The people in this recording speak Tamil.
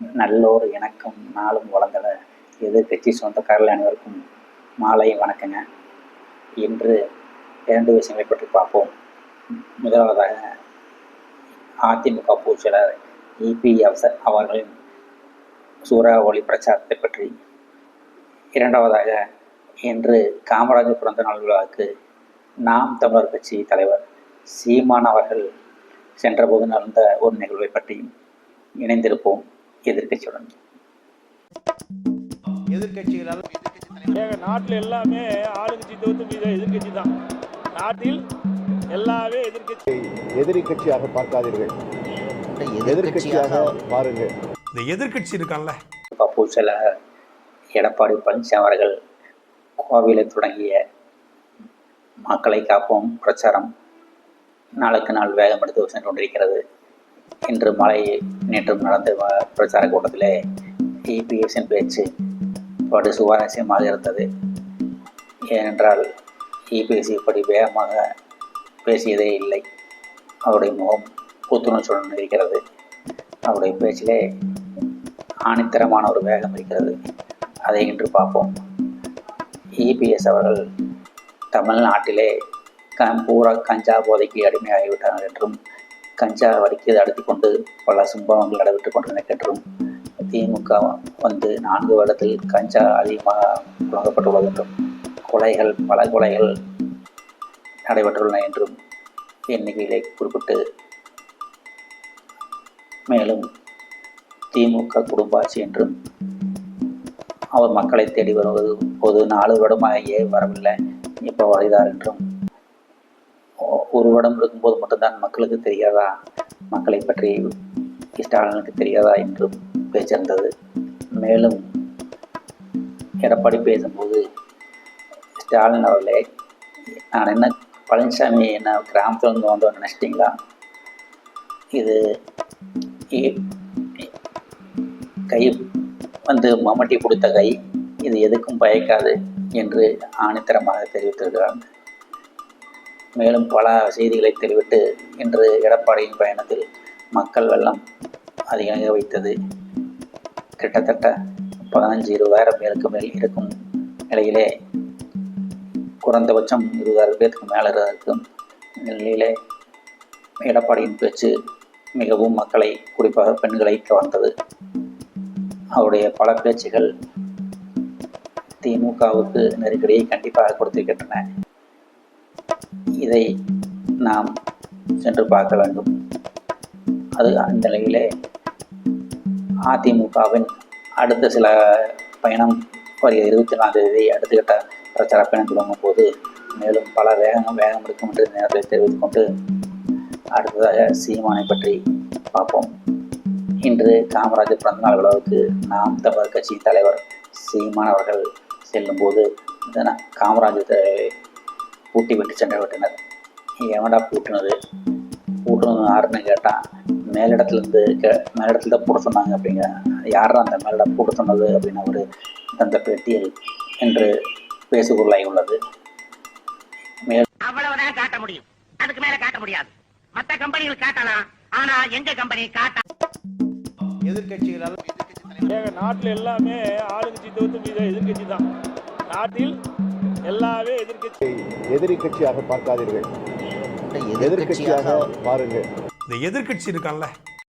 நல்லோர் இணக்கம் நாளும் வளர்ந்தட எதிர்கட்சி சொந்தக்காரர்கள் அனைவருக்கும் மாலை வணக்கங்க. இன்று 2 விஷயங்களை பற்றி பார்ப்போம். முதலாவதாக அதிமுக பொதுச்செயலாளர் இபிஎஸ் அவர்களின் சூறாவளி பிரச்சாரத்தை பற்றி. இரண்டாவதாக இன்று காமராஜர் பிறந்த நாள் விழாவுக்கு நாம் தமிழர் கட்சி தலைவர் சீமான் அவர்கள் சென்றபோது நடந்த ஒரு நிகழ்வை பற்றியும் இணைந்திருப்போம். எதிர்கட்சியுடன் எதிர்கட்சிகளால் நாட்டில் எல்லாமே ஆளுங்கட்சி தவிர்த்து எதிர்கட்சி தான். நாட்டில் எல்லாமே எதிரி கட்சியாக பார்க்காதீர்கள், எதிர்கட்சியாக பாருங்கள். இந்த எதிர்கட்சி இருக்கான்ல பொதுச்செயலாளர் எடப்பாடி பழனிசாமி அவர்கள் கோவையில் தொடங்கிய மக்களை காப்போம் பிரச்சாரம் நாளுக்கு நாள் வேகம் எடுத்து சென்று கொண்டிருக்கிறது. இன்று மாலை நேற்றும் நடந்த பிரச்சார கூட்டத்திலே இபிஎஸ்ஸின் பேச்சு படு சுவாரஸ்யமாக இருந்தது. ஏனென்றால் இபிஎஸ் இப்படி வேகமாக பேசியதே இல்லை. அவருடைய முகம் புத்துணர்ச்சியுடன் இருக்கிறது. அவருடைய பேச்சிலே ஆணித்தரமான ஒரு வேகம் இருக்கிறது. அதை இன்று பார்ப்போம். இபிஎஸ் அவர்கள் தமிழ்நாட்டிலே பூரா கஞ்சா போதைக்கு அடிமையாகிவிட்டார்கள் என்றும், கஞ்சா வடிக்கு அடுத்து கொண்டு பல சம்பவங்கள் நடைபெற்று கொண்டிருந்தன என்றும், திமுக 4 வருடத்தில் கஞ்சா அதிகமாக புழங்கப்பட்டுள்ளது என்றும், பல கொலைகள் நடைபெற்றுள்ளன என்றும் எண்ணிக்கையிலே குறிப்பிட்டு, மேலும் திமுக குடும்ப ஆட்சி என்றும், அவர் மக்களை தேடி வருவது போது 4 வருடமாகவே வரவில்லை, இப்போ வருகிறார் என்றும், 1 வருடம் இருக்கும்போது மட்டும்தான் மக்களுக்கு தெரியாதா, மக்களை பற்றி ஸ்டாலினுக்கு தெரியாதா என்றும் பேச்சிருந்தது. மேலும் எடப்பாடி பேசும்போது ஸ்டாலின் அவர்களே, நான் என்ன பழனிசாமி என்ன கிராமத்திலிருந்து வந்தோம் நினச்சிட்டிங்களா? இது கை மம்மட்டி கொடுத்த கை, இது எதுக்கும் பயக்காது என்று ஆணித்தரமாக தெரிவித்திருக்கிறார். மேலும் பல செய்திகளை தெரிவித்து இன்று எடப்பாடியின் பயணத்தில் மக்கள் வெள்ளம் அதிகமாக வைத்தது. கிட்டத்தட்ட 15-20,000 பேருக்கு மேல் இருக்கும் நிலையிலே, குறைந்தபட்சம் 20,000 பேருக்கு மேலே இருக்கும் நிலையிலே எடப்பாடியின் பேச்சு மிகவும் மக்களை, குறிப்பாக பெண்களை கவர்ந்தது. அவருடைய பல பேச்சுகள் திமுகவுக்கு நெருக்கடியை கண்டிப்பாக கொடுத்திருக்கின்றன. இதை நாம் சென்று பார்க்க வேண்டும். அது அந்த நிலையிலே அதிமுகவின் அடுத்த சில பயணம் வருகிற 24ஆம் தேதி அடுத்த கட்ட பிரச்சார பயணம் தொடங்கும் போது மேலும் பல வேகம் இருக்கும் என்று நேரத்தை தெரிவித்துக் கொண்டு அடுத்ததாக சீமானை பற்றி பார்ப்போம். இன்று காமராஜர் பிறந்தநாள் விழாவுக்கு நாம் தமிழர் கட்சி தலைவர் சீமான் அவர்கள் செல்லும்போது காமராஜர் பூட்டி விட்டு சென்று விட்டனர். எவன்டா பூட்டினது யாருன்னு கேட்டான். மேலிடத்துல தான் பூட்ட சொன்னாங்க அப்படிங்க. யாரா அந்த மேலிடம் பூட்ட சொன்னது அப்படின்னு அவர் தந்த பேட்டியில் என்று பேசுபொருளாகி உள்ளது. அவ்வளவுதான் காட்ட முடியும், அதுக்கு மேல காட்ட முடியாது. மற்ற கம்பெனிகள் காட்டலாம், ஆனா எங்க கம்பெனி காட்ட. எதிர்கட்சிகளால் நாட்டில் எல்லாமே ஆளுங்கட்சி தவிர்த்து எதிர்கட்சி தான். நாட்டில் எல்லாமே எதிரி கட்சியாக பார்க்காதீர்கள், எதிர்கட்சியாக பாருங்கள். இந்த எதிர்கட்சி இருக்கான்ல